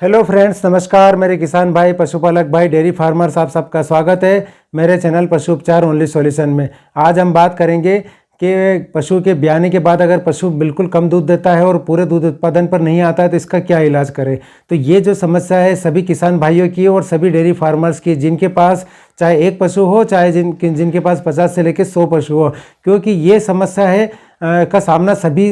Hello friends, नमस्कार। मेरे किसान भाई, पशुपालक भाई, डेयरी फार्मर्स, आप सबका स्वागत है मेरे चैनल पशु उपचार ओनली सॉल्यूशन में। आज हम बात करेंगे कि पशु के ब्याने के बाद अगर पशु बिल्कुल कम दूध देता है और पूरे दूध उत्पादन पर नहीं आता है तो इसका क्या इलाज करें। तो ये जो समस्या है सभी किसान भाइयों की और सभी डेयरी फार्मर्स की, जिनके पास चाहे एक पशु हो, चाहे जिनके पास 50 से लेकर 100 पशु हो, क्योंकि ये समस्या है का सामना सभी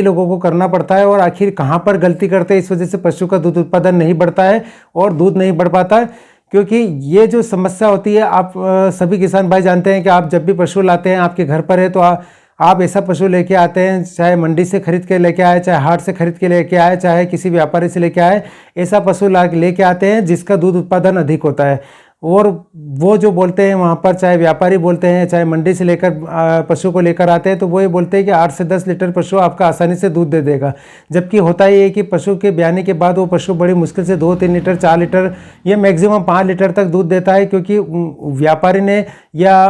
लोगों को करना पड़ता है। और आखिर कहाँ पर गलती करते हैं, इस वजह से पशु का दूध उत्पादन नहीं बढ़ता है और दूध नहीं बढ़ पाता है। क्योंकि ये जो समस्या होती है, आप सभी किसान भाई जानते हैं कि आप जब भी पशु लाते हैं आपके घर पर है तो आप ऐसा पशु लेके आते हैं, चाहे मंडी से खरीद के लेके आए, चाहे हाट से खरीद के लेके आए, चाहे किसी व्यापारी से लेके आए, ऐसा पशु लेके आते हैं जिसका दूध उत्पादन अधिक होता है। और वो जो बोलते हैं वहाँ पर, चाहे व्यापारी बोलते हैं, चाहे मंडी से लेकर पशु को लेकर आते हैं, तो वो ये बोलते हैं कि 8 से 10 लीटर पशु आपका आसानी से दूध दे देगा। जबकि होता ये है कि पशु के ब्याने के बाद वो पशु बड़ी मुश्किल से 2-3 लीटर, 4 लीटर, ये मैक्सिमम 5 लीटर तक दूध देता है। क्योंकि व्यापारी ने या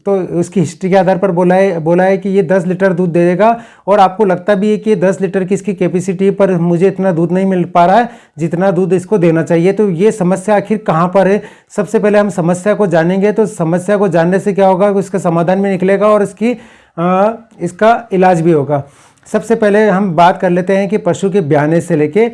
तो उसकी हिस्ट्री के आधार पर बोला है कि ये 10 लीटर दूध दे देगा, और आपको लगता भी है कि 10 लीटर की इसकी कैपेसिटी, पर मुझे इतना दूध नहीं मिल पा रहा है जितना दूध इसको देना चाहिए। तो ये समस्या आखिर कहाँ पर है, सबसे पहले हम समस्या को जानेंगे। तो समस्या को जानने से क्या होगा कि उसका समाधान भी निकलेगा और इसका इलाज भी होगा। सबसे पहले हम बात कर लेते हैं कि पशु के ब्याने से लेके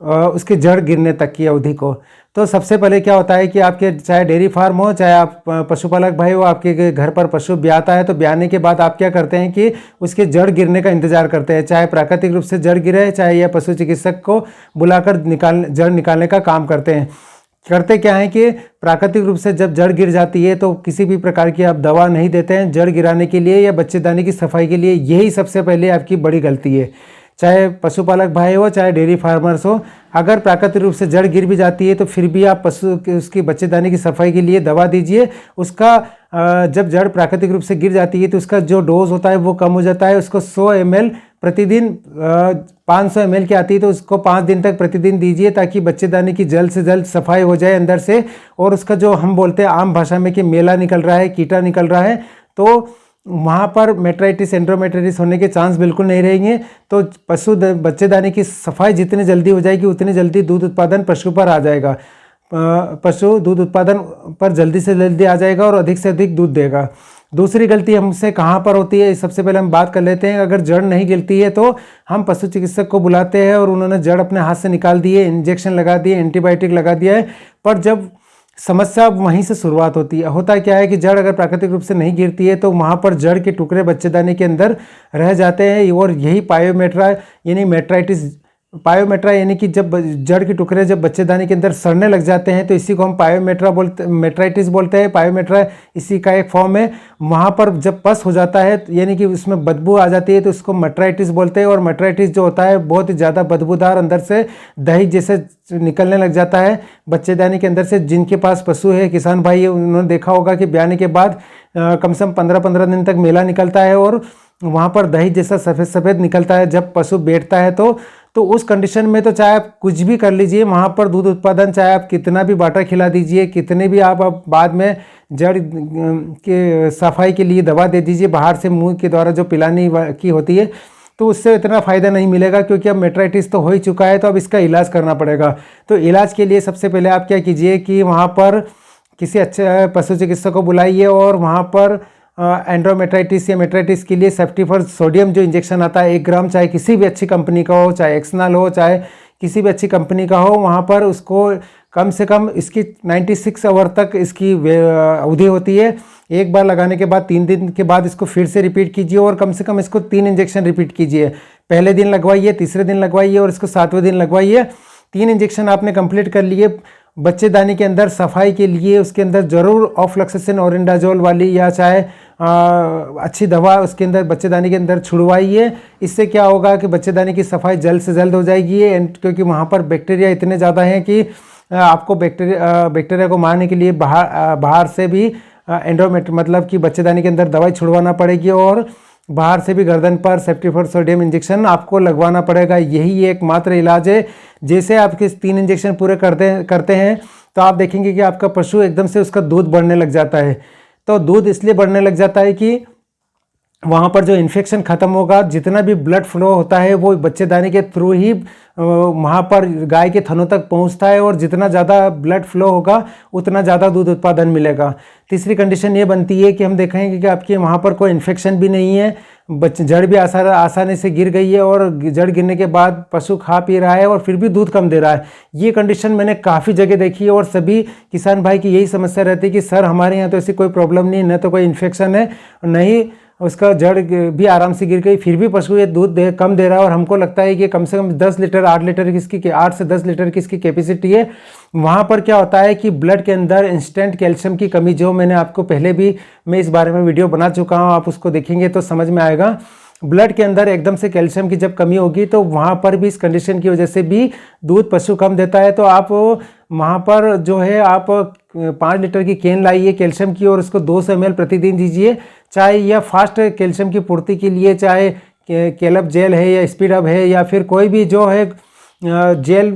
उसके जड़ गिरने तक की अवधि को। तो सबसे पहले क्या होता है कि आपके चाहे डेयरी फार्म हो, चाहे आप पशुपालक भाई हो, आपके घर पर पशु ब्याता है तो ब्याने के बाद आप क्या करते हैं कि उसके जड़ गिरने का इंतजार करते हैं। चाहे प्राकृतिक रूप से जड़ गिरे, चाहे यह पशु चिकित्सक को बुलाकर जड़ निकालने का काम करते हैं। करते क्या है कि प्राकृतिक रूप से जब जड़ गिर जाती है तो किसी भी प्रकार की आप दवा नहीं देते हैं जड़ गिराने के लिए या बच्चेदानी की सफाई के लिए। यही सबसे पहले आपकी बड़ी गलती है। चाहे पशुपालक भाई हो, चाहे डेयरी फार्मर्स हो, अगर प्राकृतिक रूप से जड़ गिर भी जाती है तो फिर भी आप उसकी बच्चेदानी की सफाई के लिए दवा दीजिए। उसका जब जड़ प्राकृतिक रूप से गिर जाती है तो उसका जो डोज होता है वो कम हो जाता है। उसको 100 ml प्रतिदिन, 500 ml की आती है तो उसको 5 दिन तक प्रतिदिन दीजिए, ताकि बच्चेदानी की जल्द से जल्द सफाई हो जाए अंदर से। और उसका जो हम बोलते हैं आम भाषा में कि मेला निकल रहा है, कीटा निकल रहा है, तो वहाँ पर मेट्राइटिस, एंड्रोमेट्राइटिस होने के चांस बिल्कुल नहीं रहेंगे। तो बच्चेदानी की सफाई जितनी जल्दी हो जाएगी उतनी जल्दी दूध उत्पादन पशु पर आ जाएगा। पशु दूध उत्पादन पर जल्दी से जल्दी आ जाएगा और अधिक से अधिक दूध देगा। दूसरी गलती हमसे कहाँ पर होती है, सबसे पहले हम बात कर लेते हैं। अगर जड़ नहीं गिरती है तो हम पशु चिकित्सक को बुलाते हैं और उन्होंने जड़ अपने हाथ से निकाल दी है, इंजेक्शन लगा दिए, एंटीबायोटिक लगा दिया है। पर जब समस्या वहीं से शुरुआत होती है। होता क्या है कि जड़ अगर प्राकृतिक रूप से नहीं गिरती है तो वहाँ पर जड़ के टुकड़े बच्चेदानी के अंदर रह जाते हैं, और यही पायोमेट्रा यानी कि जब जड़ के टुकड़े जब बच्चेदानी के अंदर सड़ने लग जाते हैं तो इसी को हम मेट्राइटिस बोलते हैं। पायोमेट्रा इसी का एक फॉर्म है। वहाँ पर जब पस हो जाता है यानी कि उसमें बदबू आ जाती है तो उसको मेट्राइटिस बोलते हैं। और मेट्राइटिस जो होता है बहुत ही ज़्यादा बदबूदार, अंदर से दही जैसे निकलने लग जाता है बच्चेदानी के अंदर से। जिनके पास पशु है, किसान भाई है, उन्होंने देखा होगा कि ब्याने के बाद कम से कम 15-15 दिन तक मेला निकलता है और वहाँ पर दही जैसा सफ़ेद सफ़ेद निकलता है जब पशु बैठता है। तो उस कंडीशन में तो चाहे आप कुछ भी कर लीजिए, वहाँ पर दूध उत्पादन, चाहे आप कितना भी बाटा खिला दीजिए, कितने भी आप बाद में जड़ के सफाई के लिए दवा दे दीजिए बाहर से मुंह के द्वारा जो पिलाने की होती है, तो उससे इतना फ़ायदा नहीं मिलेगा। क्योंकि अब मेट्राइटिस तो हो ही चुका है, तो अब इसका इलाज करना पड़ेगा। तो इलाज के लिए सबसे पहले आप क्या कीजिए कि वहाँ पर किसी अच्छे पशु चिकित्सक को बुलाइए और वहाँ पर एंड्रोमेट्राइटिस या मेट्राइटिस के लिए सेफ्टिफर सोडियम जो इंजेक्शन आता है 1 ग्राम, चाहे किसी भी अच्छी कंपनी का हो, चाहे एक्सनल हो, चाहे किसी भी अच्छी कंपनी का हो, वहाँ पर उसको कम से कम इसकी 96 आवर तक इसकी अवधि होती है। एक बार लगाने के बाद 3 दिन के बाद इसको फिर से रिपीट कीजिए और कम से कम इसको 3 इंजेक्शन रिपीट कीजिए। पहले दिन लगवाइए, तीसरे दिन लगवाइए और इसको 7वें दिन लगवाइए। 3 इंजेक्शन आपने कंप्लीट कर लिए। बच्चेदानी के अंदर सफाई के लिए उसके अंदर ज़रूर ऑफ्लॉक्सासिन ओरिंडाजोल वाली या चाहे अच्छी दवा उसके अंदर बच्चेदानी के अंदर छुड़वाइए। इससे क्या होगा कि बच्चेदानी की सफाई जल्द से जल्द हो जाएगी। क्योंकि वहाँ पर बैक्टीरिया इतने ज़्यादा हैं कि आपको बैक्टीरिया को मारने के लिए बाहर से भी मतलब कि बच्चेदानी के अंदर दवाई छुड़वाना पड़ेगी और बाहर से भी गर्दन पर सेफ्टिफर सोडियम इंजेक्शन आपको लगवाना पड़ेगा। यही एकमात्र इलाज है। जैसे आप किस 3 इंजेक्शन पूरे करते हैं तो आप देखेंगे कि आपका पशु एकदम से उसका दूध बढ़ने लग जाता है। तो दूध इसलिए बढ़ने लग जाता है कि वहाँ पर जो इन्फेक्शन ख़त्म होगा, जितना भी ब्लड फ्लो होता है वो बच्चेदानी के थ्रू ही वहाँ पर गाय के थनों तक पहुँचता है, और जितना ज़्यादा ब्लड फ्लो होगा उतना ज़्यादा दूध उत्पादन मिलेगा। तीसरी कंडीशन ये बनती है कि हम देखेंगे कि आपके वहाँ पर कोई इन्फेक्शन भी नहीं है, जड़ भी आसानी से गिर गई है, और जड़ गिरने के बाद पशु खा पी रहा है और फिर भी दूध कम दे रहा है। ये कंडीशन मैंने काफ़ी जगह देखी है, और सभी किसान भाई की यही समस्या रहती है कि सर हमारे यहाँ तो ऐसी कोई प्रॉब्लम नहीं, न तो कोई इन्फेक्शन है, नहीं उसका जड़ भी आराम से गिर गई, फिर भी पशु ये दूध कम दे रहा है, और हमको लगता है कि कम से कम 10 लीटर 8 लीटर की इसकी 8 से 10 लीटर की इसकी कैपेसिटी है। वहाँ पर क्या होता है कि ब्लड के अंदर इंस्टेंट कैल्शियम की कमी, जो मैंने आपको पहले भी मैं इस बारे में वीडियो बना चुका हूँ, आप उसको देखेंगे तो समझ में आएगा। ब्लड के अंदर एकदम से कैल्शियम की जब कमी होगी तो वहाँ पर भी इस कंडीशन की वजह से भी दूध पशु कम देता है। तो आप वहाँ पर जो है आप 5 लीटर की कैन लाइए कैल्शियम की, और उसको 200 ml प्रतिदिन दीजिए। चाहे यह फास्ट कैल्शियम की पूर्ति के लिए, चाहे कैलप जेल है या स्पीड अप है, या फिर कोई भी जो है जेल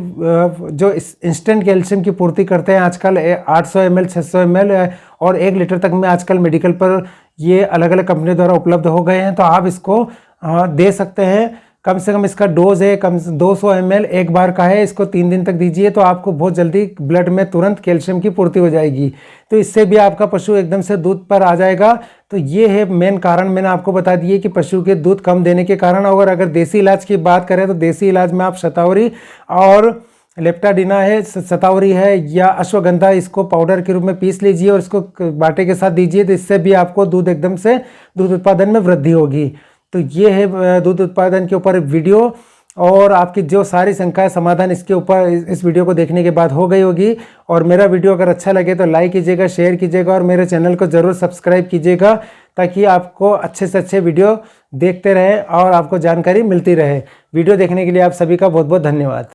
जो इंस्टेंट कैल्शियम की पूर्ति करते हैं, आजकल 800 ml 600 ml और 1 लीटर तक में आजकल मेडिकल पर ये अलग अलग कंपनी द्वारा उपलब्ध हो गए हैं। तो आप इसको दे सकते हैं। कम से कम इसका डोज है 200 ml एक बार का है, इसको 3 दिन तक दीजिए तो आपको बहुत जल्दी ब्लड में तुरंत कैल्शियम की पूर्ति हो जाएगी। तो इससे भी आपका पशु एकदम से दूध पर आ जाएगा। तो ये है मेन कारण, मैंने आपको बता दिए कि पशु के दूध कम देने के कारण। और अगर देसी इलाज की बात करें तो देसी इलाज में आप शतावरी और लेप्टाडिना है, शतावरी है, या अश्वगंधा, इसको पाउडर के रूप में पीस लीजिए और इसको बाटे के साथ दीजिए। तो इससे भी आपको दूध एकदम से दूध उत्पादन में वृद्धि होगी। तो ये है दूध उत्पादन के ऊपर वीडियो, और आपकी जो सारी शंकाएं समाधान इसके ऊपर इस वीडियो को देखने के बाद हो गई होगी। और मेरा वीडियो अगर अच्छा लगे तो लाइक कीजिएगा, शेयर कीजिएगा, और मेरे चैनल को ज़रूर सब्सक्राइब कीजिएगा, ताकि आपको अच्छे से अच्छे वीडियो देखते रहें और आपको जानकारी मिलती रहे। वीडियो देखने के लिए आप सभी का बहुत बहुत धन्यवाद।